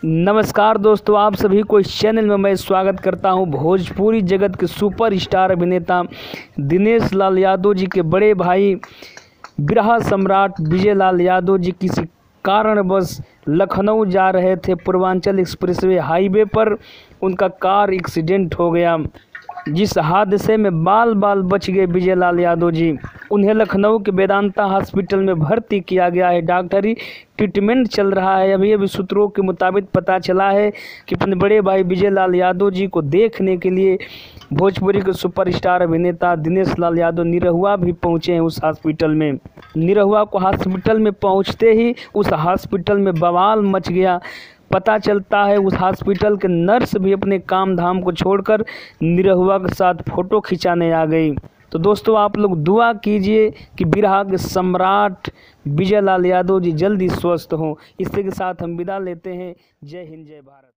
नमस्कार दोस्तों, आप सभी को इस चैनल में मैं स्वागत करता हूं। भोजपुरी जगत के सुपरस्टार अभिनेता दिनेश लाल यादव जी के बड़े भाई बिरहा सम्राट विजय लाल यादव जी किसी कारणवश लखनऊ जा रहे थे। पूर्वांचल एक्सप्रेसवे हाईवे पर उनका कार एक्सीडेंट हो गया, जिस हादसे में बाल बाल बच गए विजय लाल यादव जी। उन्हें लखनऊ के वेदांता हॉस्पिटल में भर्ती किया गया है। डॉक्टरी ट्रीटमेंट चल रहा है। अभी सूत्रों के मुताबिक पता चला है कि अपने बड़े भाई विजय लाल यादव जी को देखने के लिए भोजपुरी के सुपरस्टार अभिनेता दिनेश लाल यादव निरहुआ भी पहुंचे हैं उस हॉस्पिटल में। निरहुआ को हॉस्पिटल में पहुंचते ही उस हॉस्पिटल में बवाल मच गया। पता चलता है उस हॉस्पिटल के नर्स भी अपने काम धाम को छोड़कर निरहुआ के साथ फ़ोटो खिंचाने आ गई। तो दोस्तों, आप लोग दुआ कीजिए कि बिरहा के सम्राट विजय लाल यादव जी जल्दी स्वस्थ हों। इसी के साथ हम विदा लेते हैं। जय हिंद, जय भारत।